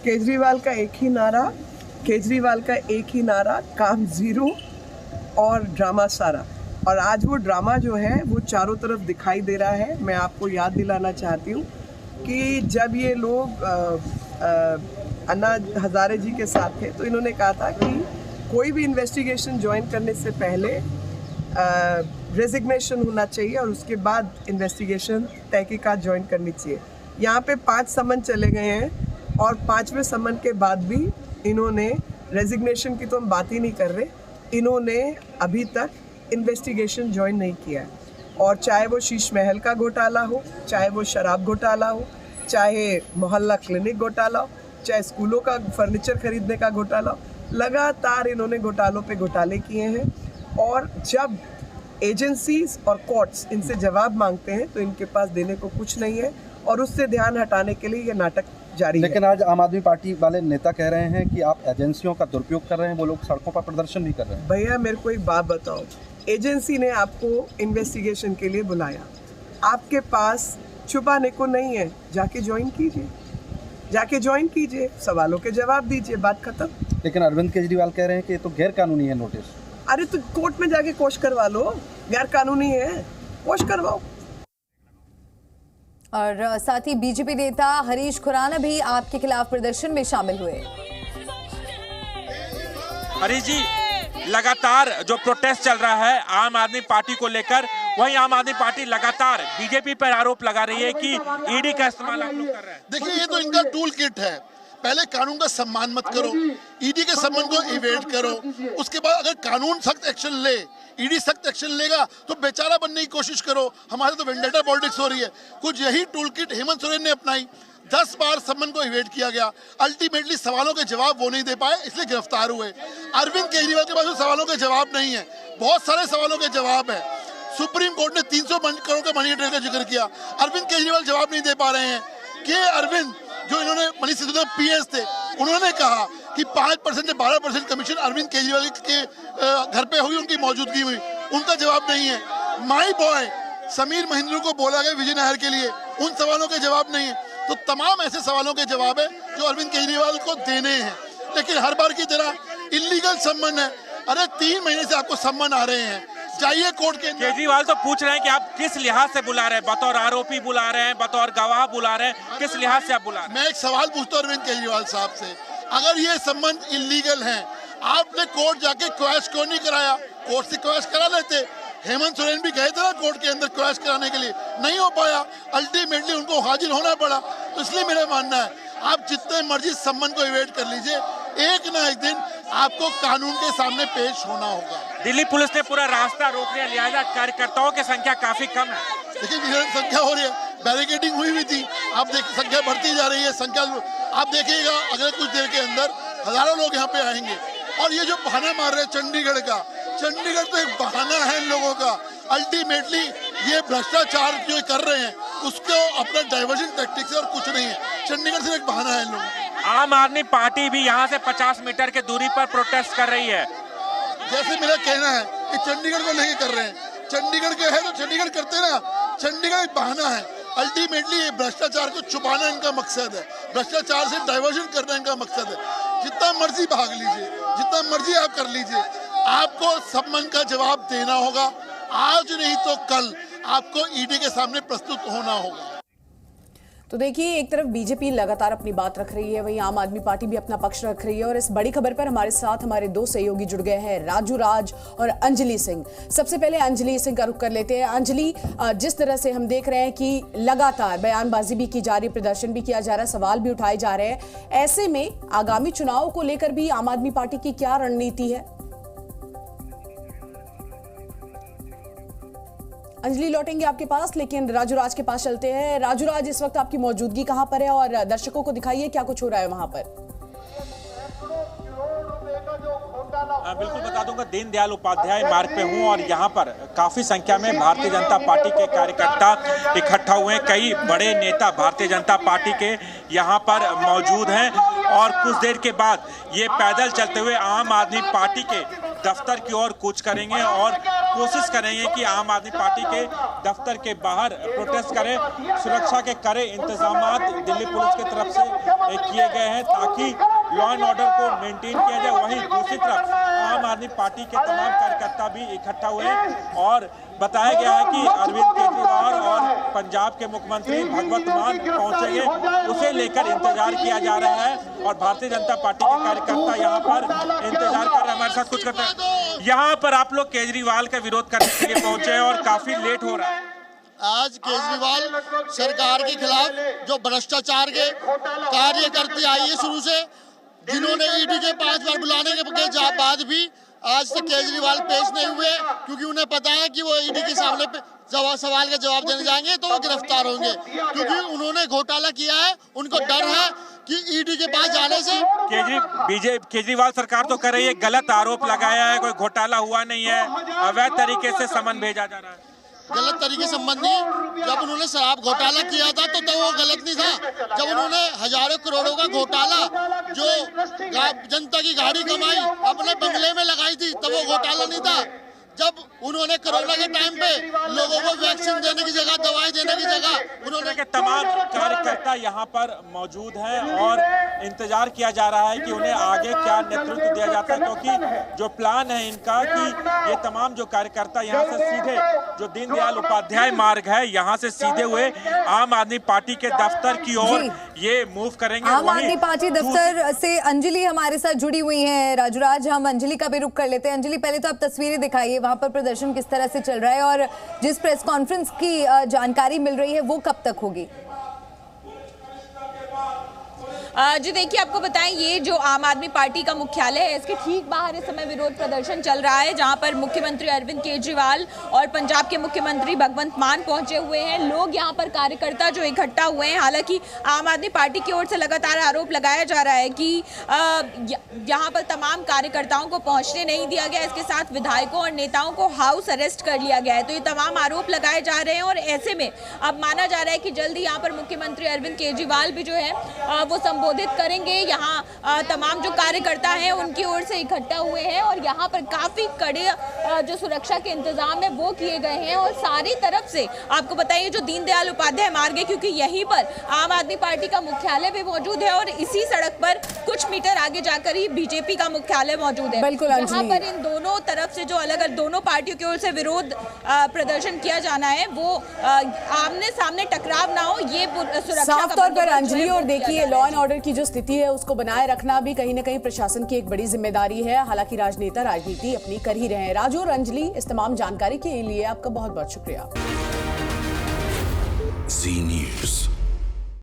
केजरीवाल का एक ही नारा, काम जीरो और ड्रामा सारा। और आज वो ड्रामा जो है वो चारों तरफ दिखाई दे रहा है। मैं आपको याद दिलाना चाहती हूँ कि जब ये लोग अन्ना हजारे जी के साथ थे तो इन्होंने कहा था कि कोई भी इन्वेस्टिगेशन ज्वाइन करने से पहले रेजिग्नेशन होना चाहिए और उसके बाद इन्वेस्टिगेशन तहकीकात ज्वाइन करनी चाहिए। यहाँ पे 5 समन चले गए हैं और 5वें समन के बाद भी इन्होंने रेजिग्नेशन की तो हम बात ही नहीं कर रहे, इन्होंने अभी तक इन्वेस्टिगेशन ज्वाइन नहीं किया है। और चाहे वो शीश महल का घोटाला हो, चाहे वो शराब घोटाला हो, चाहे मोहल्ला क्लिनिक घोटाला हो, चाहे स्कूलों का फर्नीचर खरीदने का घोटाला हो, लगातार इन्होंने घोटालों पे घोटाले किए हैं। और जब एजेंसीज और कोर्ट्स इनसे जवाब मांगते हैं तो इनके पास देने को कुछ नहीं है और उससे ध्यान हटाने के लिए ये नाटक जारी है। लेकिन आज आम आदमी पार्टी वाले नेता कह रहे हैं कि आप एजेंसियों का दुरुपयोग कर रहे हैं, वो लोग सड़कों पर प्रदर्शन भी कर रहे हैं। भैया मेरे को एक बात बताओ, एजेंसी ने आपको इन्वेस्टिगेशन के लिए बुलाया, आपके पास छुपाने को नहीं है, जाके ज्वाइन कीजिए, सवालों के जवाब दीजिए, बात खत्म। लेकिन अरविंद केजरीवाल कह रहे हैं कि ये तो गैर कानूनी है नोटिस। अरे तो कोर्ट में जाके कोश करवा लो, गैर कानूनी है, कोश करवाओ। और साथ ही बीजेपी नेता हरीश खुराना भी आपके खिलाफ प्रदर्शन में शामिल हुए। हरीश जी, लगातार जो प्रोटेस्ट चल रहा है आम आदमी पार्टी को लेकर, वहीं आम आदमी पार्टी लगातार बीजेपी पर आरोप लगा रही है कि ईडी का इस्तेमाल आप लोग कर रहे हैं। देखिए, ये तो इनका टूल किट है। पहले कानून का सम्मान मत करो, ईडी के सम्मान को इवेट करो, उसके बाद अगर कानून सख्त एक्शन ले, ईडी सख्त एक्शन लेगा तो बेचारा बनने की कोशिश करो। हमारे तो वेंडेटा पॉलिटिक्स हो रही है। कुछ यही टूल किट हेमंत सोरेन ने अपनाई। 10 बार सम्मान को इवेट किया गया, अल्टीमेटली सवालों के जवाब वो नहीं दे पाए, इसलिए गिरफ्तार हुए। अरविंद केजरीवाल के पास सवालों के जवाब नहीं है, बहुत सारे सवालों के जवाब है। सुप्रीम कोर्ट ने 300 करोड़ का मनी ट्रेल का जिक्र किया, अरविंद केजरीवाल जवाब नहीं दे पा रहे हैं। के अरविंद जो इन्होंने मनीष सिसोदिया पीएस थे, उन्होंने कहा कि 5% से 12% कमीशन अरविंद केजरीवाल के घर पे हुई, उनकी मौजूदगी हुई, उनका जवाब नहीं है। माई बॉय समीर महिंद्रा को बोला गया विजयनगर के लिए, उन सवालों के जवाब नहीं है। तो तमाम ऐसे सवालों के जवाब है जो अरविंद केजरीवाल को देने हैं, लेकिन हर बार की तरह इलीगल सम्मन है। अरे 3 महीने से आपको सम्मन आ रहे हैं, जाइए कोर्ट के। केजरीवाल तो पूछ रहे हैं कि आप किस लिहाज से बुला रहे हैं, बतौर आरोपी बुला रहे हैं, बतौर गवाह बुला रहे हैं, किस लिहाज से आप बुला रहे हैं? मैं एक सवाल पूछता हूँ अरविंद केजरीवाल साहब से, अगर ये सम्मन इलीगल है, आपने कोर्ट जाके क्वैश क्यों नहीं कराया? कोर्ट से क्वैश करा लेते। हेमंत सोरेन भी गए थे ना कोर्ट के अंदर क्वैश कराने के लिए, नहीं हो पाया, अल्टीमेटली उनको हाजिर होना पड़ा। तो इसलिए मेरा मानना है, आप जितने मर्जी सम्मन को इवेट कर लीजिए, एक ना एक दिन आपको कानून के सामने पेश होना होगा। दिल्ली पुलिस ने पूरा रास्ता रोक लिया, लिहाजा कार्यकर्ताओं की संख्या काफी कम है। देखिए संख्या हो रही है, बैरिकेडिंग हुई भी थी, आप देखिए संख्या बढ़ती जा रही है। संख्या आप देखिएगा, अगले कुछ देर के अंदर हजारों लोग यहाँ पे आएंगे। और ये जो बहाना मार रहे हैं चंडीगढ़ का, चंडीगढ़ तो एक बहाना है इन लोगों का। अल्टीमेटली ये भ्रष्टाचार जो कर रहे हैं उसको अपना डाइवर्जन टैक्टिक्स है और कुछ नहीं है। चंडीगढ़ सिर्फ एक बहाना है इन लोगों का। आम आदमी पार्टी भी यहाँ से 50 मीटर की दूरी पर प्रोटेस्ट कर रही है। जैसे मेरा कहना है कि चंडीगढ़ को नहीं कर रहे हैं, चंडीगढ़ के है तो चंडीगढ़ करते ना, चंडीगढ़ एक बहाना है। अल्टीमेटली ये भ्रष्टाचार को छुपाना इनका मकसद है, भ्रष्टाचार से डाइवर्जन करना इनका मकसद है। जितना मर्जी भाग लीजिए, जितना मर्जी आप कर लीजिए, आपको सम्मान का जवाब देना होगा। आज नहीं तो कल आपको ईडी के सामने प्रस्तुत होना होगा। तो देखिए, एक तरफ बीजेपी लगातार अपनी बात रख रही है, वहीं आम आदमी पार्टी भी अपना पक्ष रख रही है। और इस बड़ी खबर पर हमारे साथ हमारे 2 सहयोगी जुड़ गए हैं, राजू राज और अंजलि सिंह। सबसे पहले अंजलि सिंह का रुख कर लेते हैं। अंजलि, जिस तरह से हम देख रहे हैं कि लगातार बयानबाजी भी की जा रही है, प्रदर्शन भी किया जा रहा है, सवाल भी उठाए जा रहे हैं, ऐसे में आगामी चुनाव को लेकर भी आम आदमी पार्टी की क्या रणनीति है? अंजलि लौटेंगे आपके पास, लेकिन राजू राज के पास चलते हैं। राजू राज, इस वक्त आपकी मौजूदगी कहां पर है और दर्शकों को दिखाइए क्या कुछ हो रहा है वहां पर। बिल्कुल बता दूंगा, दीनदयाल उपाध्याय मार्ग पे हूं और यहाँ पर काफी संख्या में भारतीय जनता पार्टी के कार्यकर्ता इकट्ठा हुए हैं। कई बड़े नेता भारतीय जनता पार्टी के यहाँ पर मौजूद हैं और कुछ देर के बाद ये पैदल चलते हुए आम आदमी पार्टी के दफ्तर की ओर कूच करेंगे और कोशिश करेंगे कि आम आदमी पार्टी के दफ्तर के बाहर प्रोटेस्ट करें। सुरक्षा के कड़े इंतजामात दिल्ली पुलिस की तरफ से किए गए हैं ताकि लॉ एंड ऑर्डर को मेंटेन किया जाए। वहीं दूसरी तरफ आम आदमी पार्टी के तमाम कार्यकर्ता भी इकट्ठा हुए हैं और बताया गया है कि अरविंद केजरीवाल और पंजाब के मुख्यमंत्री भगवंत मान पहुंचेंगे, उसे लेकर इंतजार किया जा रहा है और भारतीय जनता पार्टी के कार्यकर्ता यहां पर इंतजार कर रहे हैं। हमारे साथ कुछ करते हैं। यहाँ पर आप लोग केजरीवाल का विरोध करने के लिए पहुंचे हैं और काफी लेट हो रहा है। आज केजरीवाल सरकार के खिलाफ जो भ्रष्टाचार के कार्य करती आई है शुरू से, जिन्होंने ईडी के 5 बार बुलाने के बाद भी आज तक केजरीवाल पेश नहीं हुए, क्योंकि उन्हें पता है कि वो ईडी के सामने सवाल का जवाब देने जाएंगे तो वो गिरफ्तार होंगे, क्योंकि उन्होंने घोटाला किया है। उनको डर है कि ईडी के पास जाने से केजरीवाल सरकार तो कर रही है, गलत आरोप लगाया है, कोई घोटाला हुआ नहीं है, अवैध तरीके से समन भेजा जा रहा है। गलत तरीके संबंधी जब उन्होंने शराब घोटाला किया था तो वो गलत नहीं था। जब उन्होंने हजारों करोड़ों का घोटाला जो जनता की गाड़ी कमाई अपने बंगले में लगाई थी तब वो घोटाला नहीं था। जब उन्होंने कोरोना के टाइम पे लोगों को वैक्सीन देने की जगह, दवाई देने की जगह, उन्होंने के तमाम कार्यकर्ता यहाँ पर मौजूद हैं और इंतजार किया जा रहा है कि उन्हें आगे क्या नेतृत्व दिया जाता है, क्योंकि जो प्लान है इनका कि ये तमाम जो कार्यकर्ता यहाँ से सीधे जो दीनदयाल उपाध्याय मार्ग है यहाँ से सीधे हुए आम आदमी पार्टी के दफ्तर की ओर ये मूव करेंगे। आम आदमी पार्टी दफ्तर से अंजलि हमारे साथ जुड़ी हुई है। राजूराज, हम अंजलि का भी रुख कर लेते हैं। अंजलि, पहले तो आप तस्वीरें दिखाइए, वहां पर प्रदर्शन किस तरह से चल रहा है और जिस प्रेस कॉन्फ्रेंस की जानकारी मिल रही है वो कब तक होगी? जी देखिए, आपको बताएं ये जो आम आदमी पार्टी का मुख्यालय है इसके ठीक बाहर इस समय विरोध प्रदर्शन चल रहा है, जहां पर मुख्यमंत्री अरविंद केजरीवाल और पंजाब के मुख्यमंत्री भगवंत मान पहुंचे हुए हैं। लोग यहां पर कार्यकर्ता जो इकट्ठा हुए हैं। हालांकि आम आदमी पार्टी की ओर से लगातार आरोप लगाया जा रहा है कि यहां पर तमाम कार्यकर्ताओं को पहुंचने नहीं दिया गया, इसके साथ विधायकों और नेताओं को हाउस अरेस्ट कर लिया गया है। तो ये तमाम आरोप लगाए जा रहे हैं और ऐसे में अब माना जा रहा है कि जल्दी यहाँ पर मुख्यमंत्री अरविंद केजरीवाल भी जो है वो संबोधित करेंगे। यहाँ तमाम जो कार्यकर्ता हैं उनकी ओर से इकट्ठा हुए हैं और यहाँ पर काफी कड़े जो सुरक्षा के इंतजाम है वो किए गए हैं और सारी तरफ से आपको बताइए जो दीनदयाल उपाध्याय मार्ग है, क्योंकि यहीं पर आम आदमी पार्टी का मुख्यालय भी मौजूद है और इसी सड़क पर कुछ मीटर आगे जाकर ही बीजेपी का मुख्यालय मौजूद है। बिल्कुल, यहाँ पर इन दोनों तरफ से जो अलग अलग दोनों पार्टियों की ओर से विरोध प्रदर्शन किया जाना है वो आमने सामने टकराव ना हो, ये सुरक्षा साफ तौर पर अंजलि। और देखिए, लॉ एंड ऑर्डर की जो स्थिति है उसको बनाए रखना भी कहीं ना कहीं प्रशासन की एक बड़ी जिम्मेदारी है। हालांकि राजनेता राजनीति अपनी कर ही रहे हैं। राजू और अंजलि, इस तमाम जानकारी के लिए आपका बहुत बहुत शुक्रिया। जी न्यूज़।